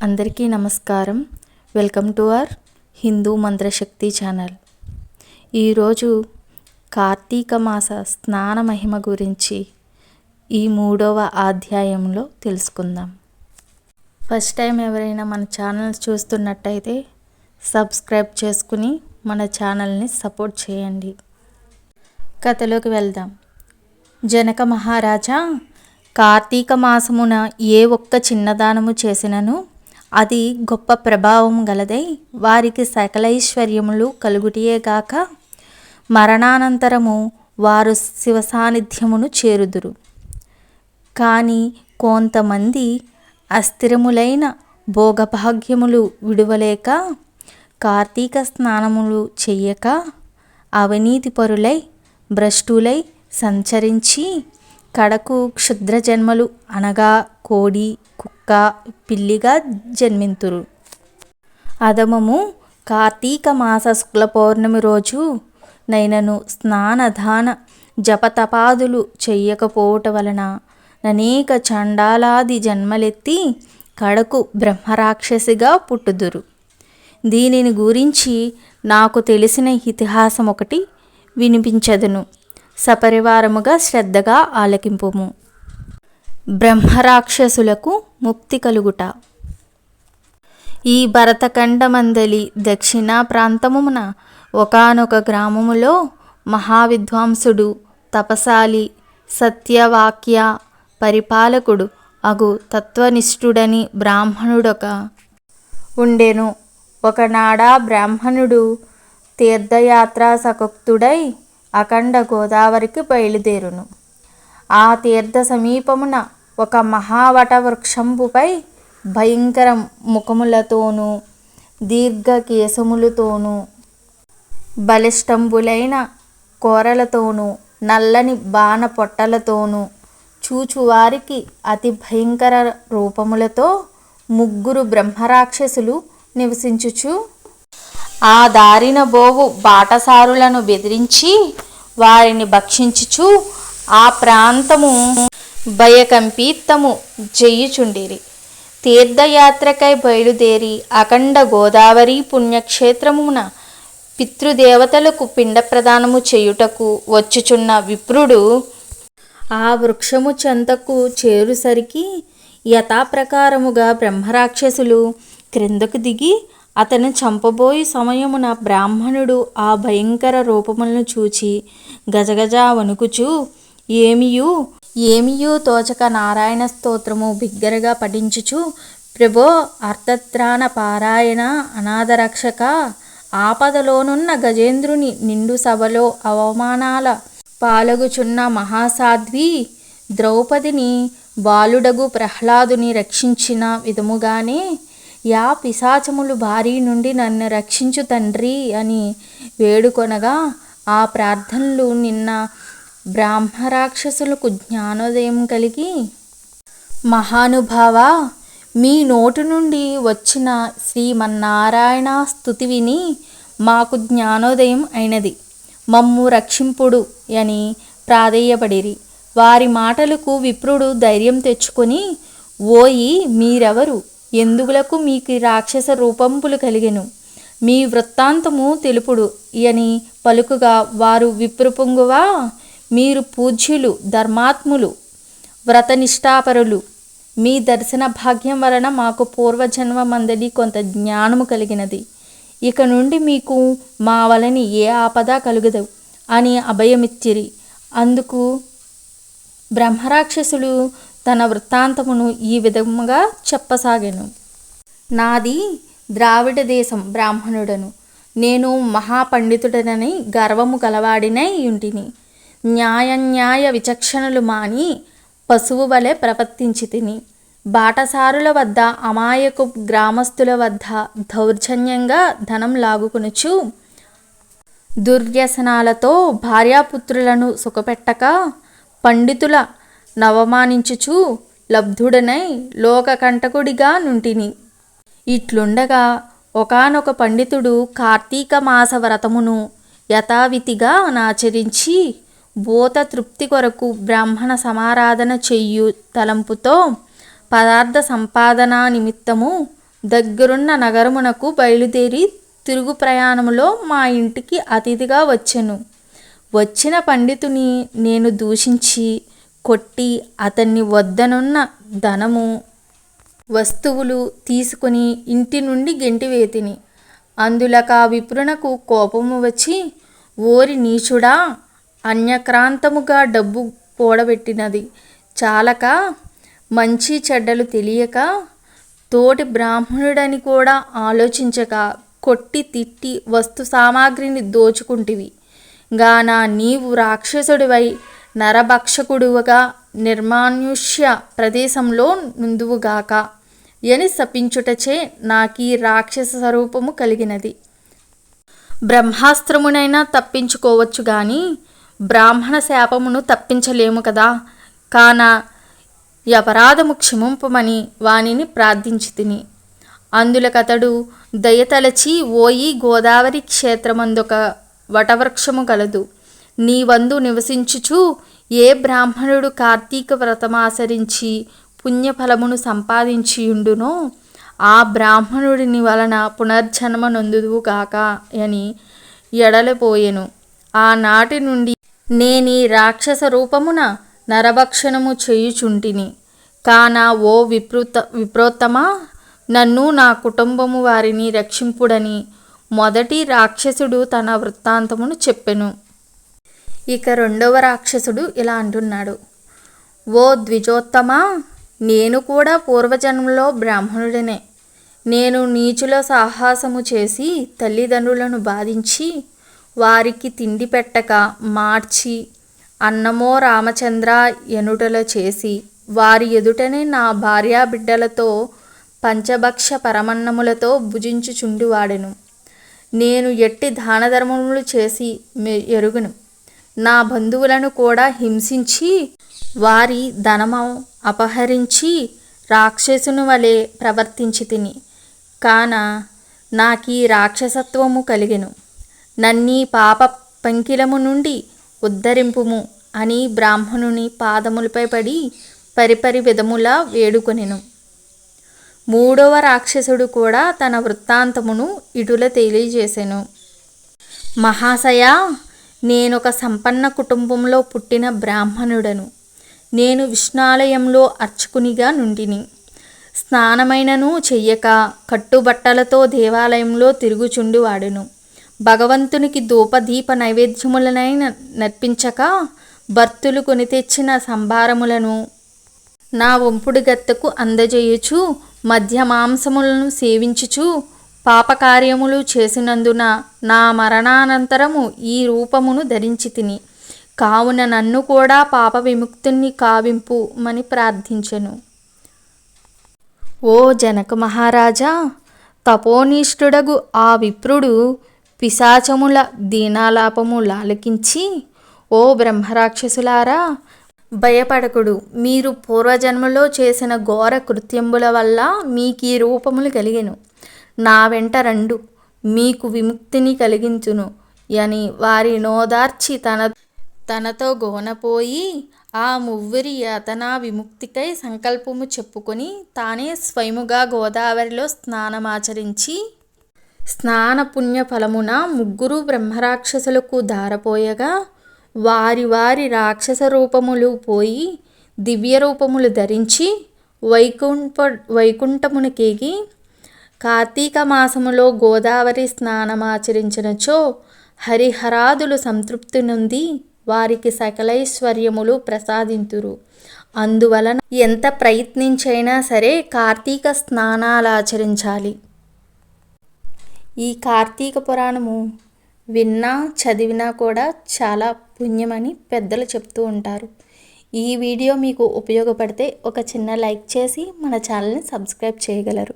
అందరికీ నమస్కారం. Welcome to our Hindu మంత్రశక్తి ఛానల్. ఈరోజు కార్తీక మాస స్నాన మహిమ గురించి ఈ 3వ అధ్యాయంలో తెలుసుకుందాం. ఫస్ట్ టైం ఎవరైనా మన ఛానల్ చూస్తున్నట్టయితే సబ్స్క్రైబ్ చేసుకుని మన ఛానల్ని సపోర్ట్ చేయండి. కథలోకి వెళ్దాం. జనక మహారాజా, కార్తీక మాసమున ఏ ఒక్క చిన్నదానము చేసినను అది గొప్ప ప్రభావం గలదై వారికి సకలైశ్వర్యములు కలుగుటియేగాక మరణానంతరము వారు శివ సాన్నిధ్యమును చేరుదురు. కానీ కొంతమంది అస్థిరములైన భోగభాగ్యములు విడువలేక కార్తీక స్నానములు చెయ్యక అవినీతి పరులై భ్రష్టులై సంచరించి కడకు క్షుద్ర జన్మలు అనగా కోడి, కుక్క, పిల్లిగా జన్మింతురు. అధమము కార్తీక మాస శుక్ల పౌర్ణమి రోజు నైనను స్నానదాన జపతపాదులు చెయ్యకపోవట వలన అనేక చండాలాది జన్మలెత్తి కడకు బ్రహ్మరాక్షసిగా పుట్టుదురు. దీనిని గురించి నాకు తెలిసిన ఇతిహాసం ఒకటి వినిపించదును. సపరివారముగా శ్రద్ధగా ఆలకింపుము. బ్రహ్మరాక్షసులకు ముక్తి కలుగుట. ఈ భరతఖండమందలి దక్షిణ ప్రాంతమున ఒకానొక గ్రామములో మహావిద్వాంసుడు, తపశాలి, సత్యవాక్య పరిపాలకుడు అగు తత్వనిష్ఠుడని బ్రాహ్మణుడొక ఉండెను. ఒకనాడా బ్రాహ్మణుడు తీర్థయాత్రాసక్తుడై అఖండ గోదావరికి బయలుదేరును. ఆ తీర్థ సమీపమున ఒక మహావట వృక్షంపుపై భయంకర ముఖములతోనూ దీర్ఘకేశములతోనూ బలిష్టంబులైన కోరలతోనూ నల్లని బాణ పొట్టలతోనూ చూచువారికి అతి భయంకర రూపములతో 3 బ్రహ్మరాక్షసులు నివసించుచు ఆ దారిన బోవు బాటసారులను బెదిరించి వారిని భక్షించుచు ఆ ప్రాంతము భయకంపితము చేయుచుండిరి. తీర్థయాత్రకై బయలుదేరి అఖండ గోదావరి పుణ్యక్షేత్రమున పితృదేవతలకు పిండ ప్రదానము చేయుటకు వచ్చుచున్న విప్రుడు ఆ వృక్షము చెంతకు చేరుసరికి యథాప్రకారముగా బ్రహ్మరాక్షసులు క్రిందకు దిగి అతను చంపబోయే సమయమున బ్రాహ్మణుడు ఆ భయంకర రూపములను చూచి గజగజ వణుకుచూ ఏమియూ తోచక నారాయణ స్తోత్రము బిగ్గరగా పఠించుచు, ప్రభో అర్థత్రాణ పారాయణ అనాథరక్షక, ఆపదలోనున్న గజేంద్రుని నిండు సభలో అవమానాల పాలగుచున్న మహాసాధ్వి ద్రౌపదిని బాలుడగు ప్రహ్లాదుని రక్షించిన విధముగానే యా పిశాచములు బారి నుండి నన్ను రక్షించు తండ్రి అని వేడుకొనగా ఆ ప్రార్థనలు నిన్న బ్రహ్మరాక్షసులకు జ్ఞానోదయం కలిగి, మహానుభావ, మీ నోటి నుండి వచ్చిన శ్రీమన్నారాయణ స్తుతి విని మాకు జ్ఞానోదయం అయినది, మమ్ము రక్షింపుడు అని ప్రాధేయపడిరి. వారి మాటలకు విప్రుడు ధైర్యం తెచ్చుకొని, ఓయి మీరెవరు, ఎందుకులకు మీకు రాక్షస రూపంపులు కలిగెను, మీ వృత్తాంతము తెలుపుడు అని పలుకుగా వారు విప్రుపుంగువా, మీరు పూజ్యులు, ధర్మాత్ములు, వ్రతనిష్ఠాపరులు, మీ దర్శన భాగ్యం వలన మాకు పూర్వజన్మ మందలి కొంత జ్ఞానము కలిగినది, ఇక నుండి మీకు మా వలని ఏ ఆపద కలుగదు అని అభయమిచ్చిరి. అందుకు బ్రహ్మరాక్షసులు తన వృత్తాంతమును ఈ విధముగా చెప్పసాగెను. నాది ద్రావిడ దేశం బ్రాహ్మణుడను. నేను మహాపండితుడనని గర్వము గలవాడినై యుంటిని. న్యాయ విచక్షణలు మాని పశువు వలె ప్రవర్తించి తిని. బాటసారుల వద్ద, అమాయకు గ్రామస్తుల వద్ద దౌర్జన్యంగా ధనం లాగుకొనుచు దుర్వ్యసనాలతో భార్యాపుత్రులను సుఖపెట్టక పండితుల నవమానించుచు లబ్ధుడనై లోకకంటకుడిగా నుంటిని. ఇట్లుండగా ఒకానొక పండితుడు కార్తీక మాస వ్రతమును యథావిధిగా నాచరించి భూత తృప్తి కొరకు బ్రాహ్మణ సమారాధన చెయ్యు తలంపుతో పదార్థ సంపాదన నిమిత్తము దగ్గరున్న నగరమునకు బయలుదేరి తిరుగు ప్రయాణములో మా ఇంటికి అతిథిగా వచ్చెను. వచ్చిన పండితుని నేను దూషించి కొట్టి అతన్ని వద్దనున్న ధనము వస్తువులు తీసుకుని ఇంటి నుండి గెంటివేతిని. అందులక విప్రునకు కోపము వచ్చి, ఓరి నీచుడా, అన్యక్రాంతముగా డబ్బు కూడబెట్టినది చాలక మంచి చెడ్డలు తెలియక తోటి బ్రాహ్మణుడని కూడా ఆలోచించక కొట్టి తిట్టి వస్తు సామాగ్రిని దోచుకుంటివి గాన నీవు రాక్షసుడివై నరభక్షకుడువగా నిర్మానుష్య ప్రదేశంలో నుందువుగాక అని శపించుటచే నాకీ రాక్షస స్వరూపము కలిగినది. బ్రహ్మాస్త్రమునైనా తప్పించుకోవచ్చు గాని బ్రాహ్మణ శాపమును తప్పించలేము కదా. కాన ఈ అపరాధము క్షమింపమని వానిని ప్రార్థించి తిని. అందులకతడు దయతలచి, ఓయి గోదావరి క్షేత్రమందొక వటవృక్షము కలదు. నీ వందు నివసించుచు ఏ బ్రాహ్మణుడు కార్తీక వ్రతమాచరించి పుణ్యఫలమును సంపాదించియుండునో ఆ బ్రాహ్మణుడిని వలన పునర్జన్మ నొందుదువుగాక అని ఎడలిపోయెను. ఆనాటి నుండి నేనీ రాక్షస రూపమున నరభక్షణము చేయుచుంటిని. కాన ఓ విప్రోత్తమా, నన్ను నా కుటుంబము వారిని రక్షింపుడని మొదటి రాక్షసుడు తన వృత్తాంతమును చెప్పెను. ఇక రెండవ రాక్షసుడు ఇలా అంటున్నాడు. ఓ ద్విజోత్తమా, నేను కూడా పూర్వజన్మలో బ్రాహ్మణుడినే. నేను నీచుల సాహసము చేసి తల్లిదండ్రులను బాధించి వారికి తిండి పెట్టక మార్చి అన్నమో రామచంద్ర ఎనుటల చేసి వారి ఎదుటనే నా భార్యా బిడ్డలతో పంచభక్ష పరమన్నములతో భుజించుచుండువాడెను. నేను ఎట్టి దానధర్మములు చేసి ఎరుగును. నా బంధువులను కూడా హింసించి వారి ధనము అపహరించి రాక్షసుని వలె ప్రవర్తించి తిని. కాన నాకీ రాక్షసత్వము కలిగెను. నన్నీ పాప పంకిలము నుండి ఉద్ధరింపుము అని బ్రాహ్మణుని పాదములపై పడి పరిపరి విధములా వేడుకొనెను. మూడవ రాక్షసుడు కూడా తన వృత్తాంతమును ఇటుల తెలియజేసెను. మహాశయ, నేనొక సంపన్న కుటుంబంలో పుట్టిన బ్రాహ్మణుడను. నేను విష్ణాలయంలో అర్చకునిగా నుండిని. స్నానమైనను చెయ్యక కట్టుబట్టలతో దేవాలయంలో తిరుగుచుండువాడును. భగవంతునికి ధూపదీప నైవేద్యములనైన నర్పించక భర్తులు కొని తెచ్చిన సంభారములను నా వంపుడు గత్తెకు అందజేయుచు మధ్య మాంసములను సేవించుచు పాపకార్యములు చేసినందున నా మరణానంతరము ఈ రూపమును ధరించి తిని. కావున నన్ను కూడా పాప విముక్తుని కావింపుమని ప్రార్థించెను. ఓ జనక మహారాజా, తపోనిష్ఠుడగు ఆ విప్రుడు పిశాచముల దీనాలాపము లాలకించి, ఓ బ్రహ్మరాక్షసులారా, భయపడకుడు. మీరు పూర్వజన్మలో చేసిన ఘోర కృత్యముల వల్ల మీకీ రూపములు కలిగెను. నా వెంట రండు, మీకు విముక్తిని కలిగించును అని వారి నోదార్చి తనతో గోనపోయి ఆ మువ్వురి యాతనా విముక్తికై సంకల్పము చెప్పుకొని తానే స్వయముగా గోదావరిలో స్నానమాచరించి స్నాన పుణ్య ఫలమున ముగ్గురు బ్రహ్మరాక్షసులకు ధారపోయగా వారి వారి రాక్షస రూపములు పోయి దివ్య రూపములు ధరించి వైకుంఠమునికేగి కార్తీక మాసములో గోదావరి స్నానమాచరించినచో హరిహరాదులు సంతృప్తి నొంది వారికి సకలైశ్వర్యములు ప్రసాదింతురు. అందువలన ఎంత ప్రయత్నించైనా సరే కార్తీక స్నానాలాచరించాలి. ఈ కార్తీక పురాణము విన్నా చదివినా కూడా చాలా పుణ్యమని పెద్దలు చెప్తూ ఉంటారు. ఈ వీడియో మీకు ఉపయోగపడితే ఒక చిన్న లైక్ చేసి మన ఛానల్ని సబ్స్క్రైబ్ చేయగలరు.